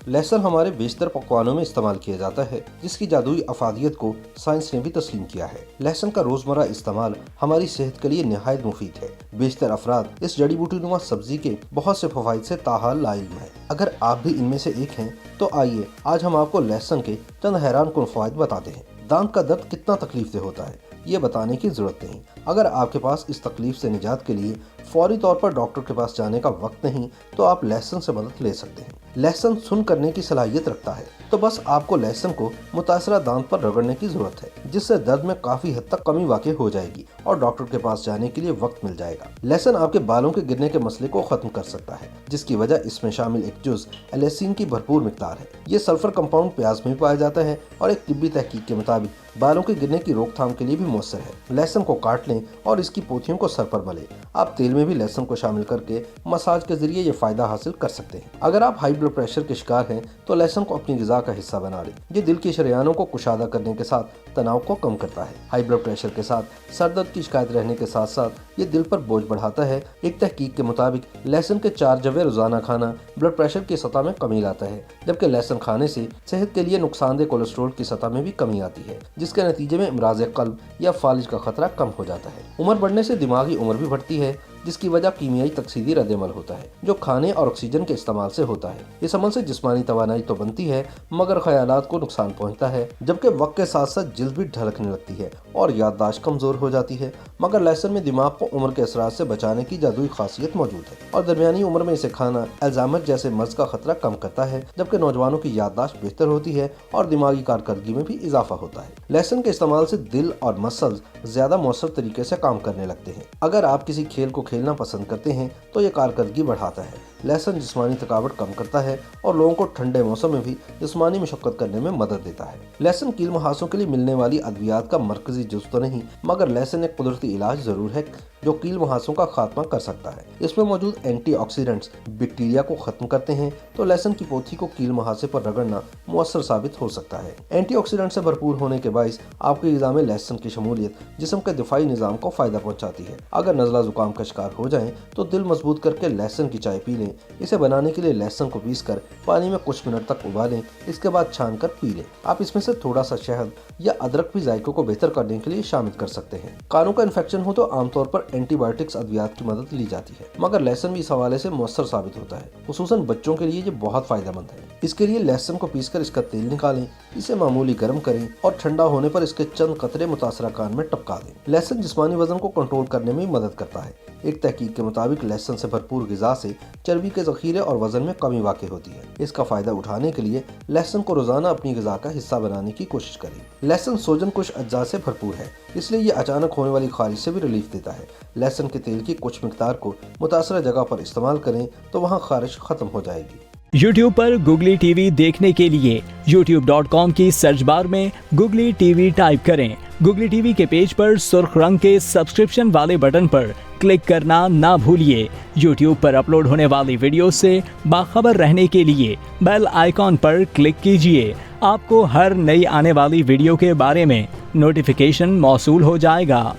लहसुन हमारे बेशतर पकवानों में इस्तेमाल किया जाता है, जिसकी जादुई अफादियत को साइंस ने भी तस्लीम किया है। लहसुन का रोजमर्रा इस्तेमाल हमारी सेहत के लिए निहायत मुफीद है। बेशतर अफराद इस जड़ी बूटी नुमा सब्जी के बहुत से फवाइद से ताहाल लाइल्म है। अगर आप भी इनमें से एक हैं, तो आइए आज हम आपको लहसुन के चंद हैरान कुन फवाइद बताते हैं। दांत का दर्द कितना तकलीफ दे होता है, ये बताने की जरूरत नहीं। अगर आपके पास इस तकलीफ से निजात के लिए फौरी तौर पर डॉक्टर के पास जाने का वक्त नहीं, तो आप लहसुन से मदद ले सकते हैं। लहसुन सुन करने की सलाहियत रखता है, तो बस आपको लहसुन को मुतासरा दांत पर रगड़ने की जरूरत है, जिससे दर्द में काफी हद तक कमी वाक़ई हो जाएगी और डॉक्टर के पास जाने के लिए वक्त मिल जाएगा। लहसुन आपके बालों के गिरने के मसले को खत्म कर सकता है, जिसकी वजह इसमें शामिल एक जुज़ एलेसिन की भरपूर मिकदार है। ये सल्फर कंपाउंड प्याज में भी पाया जाता है और एक तिब्बी तहकीक के मुताबिक बालों के गिरने की रोकथाम के लिए भी मौसर है। लहसुन को काट लें और इसकी पोथियों को सर पर मलें। आप तेल में भी लहसुन को शामिल करके मसाज के जरिए ये फायदा हासिल कर सकते हैं। अगर आप हाई ब्लड प्रेशर के शिकार हैं, तो लहसुन को अपनी ग़िज़ा का हिस्सा बना लें। ये दिल की शरियानों को कुशादा करने के साथ तनाव को कम करता है। हाई ब्लड प्रेशर के साथ सर दर्द की शिकायत रहने के साथ साथ ये दिल पर बोझ बढ़ाता है। एक तहकीक के मुताबिक लहसुन के 4 जवे रोजाना खाना ब्लड प्रेशर की सतह में कमी लाता है, जबकि लहसुन खाने से सेहत के लिए नुकसानदेह कोलेस्ट्रॉल की सतह में भी कमी आती है, जिसके नतीजे में इमराज क़ल्ब या फालिज का खतरा कम हो जाता है। उम्र बढ़ने से दिमागी उम्र भी बढ़ती है, जिसकी वजह कीमियाई तकसीदी रद्द-ए-अमल होता है, जो खाने और ऑक्सीजन के इस्तेमाल से होता है। इस अमल से जिस्मानी तवानाई तो बनती है, मगर ख्यालात को नुकसान पहुंचता है, जबकि वक्त के साथ साथ जिल्द भी ढलकने लगती है और याददाश्त कमजोर हो जाती है। मगर लहसुन में दिमाग को उम्र के असरात से बचाने की जादुई खासियत मौजूद है और दरमियानी उम्र में इसे खाना अल्जाइमर जैसे मर्ज का खतरा कम करता है, जबकि नौजवानों की याददाश्त बेहतर होती है और दिमागी कारकर्दगी में भी इजाफा होता है। लहसुन के इस्तेमाल से दिल और मसल्स ज्यादा मौसर तरीके से काम करने लगते हैं। अगर आप किसी खेल को खेलना पसंद करते हैं, तो ये कारकर्दगी बढ़ाता है। लहसुन जिस्मानी थकावट कम करता है और लोगों को ठंडे मौसम में भी जिस्मानी मशक्कत करने में मदद देता है। लहसुन कील मुहासों के लिए मिलने वाली अद्वियात का मरकजी जुज़ तो नहीं, मगर लहसुन एक कुदरती इलाज जरूर है जो कील मुहासों का खात्मा कर सकता है। इसमें मौजूद एंटीऑक्सीडेंट्स बैक्टीरिया को खत्म करते हैं, तो लहसुन की पोथी को कील मुहासे पर रगड़ना मुअस्सर साबित हो सकता है। एंटीऑक्सीडेंट से भरपूर होने के बाइस आपकी ग़िज़ा में लहसुन की शमूलियत जिस्म के दिफाई निज़ाम को फायदा पहुँचाती है। अगर नज़ला जुकाम का शिकार हो जाएं, तो दिल मजबूत करके लहसुन की चाय पी लें। इसे बनाने के लिए लहसुन को पीसकर पानी में कुछ मिनट तक उबालें, इसके बाद छान कर पी लें। आप इसमें से थोड़ा सा शहद या अदरक भी जायके को बेहतर करने के लिए शामिल कर सकते हैं। कानों का इन्फेक्शन हो तो आमतौर पर एंटीबायोटिक्स अद्वियात की मदद ली जाती है, मगर लहसुन भी इस हवाले से मुअस्सर साबित होता है। खुसूसन बच्चों के लिए ये बहुत फायदेमंद है। इसके लिए लहसुन को पीसकर इसका तेल निकालें, इसे मामूली गर्म करें और ठंडा होने पर इसके चंद कतरे मुतासरा कान में टपका दें। लहसुन जिस्मानी वजन को कंट्रोल करने में मदद करता है। एक तहकीक के मुताबिक लहसुन से भरपूर ग़िज़ा से चर्बी के ज़ख़ीरे और वजन में कमी वाक़ई होती है। इसका फायदा उठाने के लिए लहसुन को रोजाना अपनी ग़िज़ा का हिस्सा बनाने की कोशिश करें। लहसुन सोजन कुछ अज्जा से भरपूर है, इसलिए ये अचानक होने वाली खारिश से भी रिलीफ देता है। लहसुन के तेल की कुछ मिकदार को मुतासरा जगह पर इस्तेमाल करें, तो वहाँ खारिश खत्म हो जाएगी। YouTube पर गुगली टीवी देखने के लिए youtube.com की सर्च बार में गुगली टीवी टाइप करें। गुगली टीवी के पेज पर सुर्ख रंग के सब्सक्रिप्शन वाले बटन पर क्लिक करना ना भूलिए। YouTube पर अपलोड होने वाली वीडियो से बाखबर रहने के लिए बेल आइकॉन पर क्लिक कीजिए। आपको हर नई आने वाली वीडियो के बारे में नोटिफिकेशन मौसूल हो जाएगा।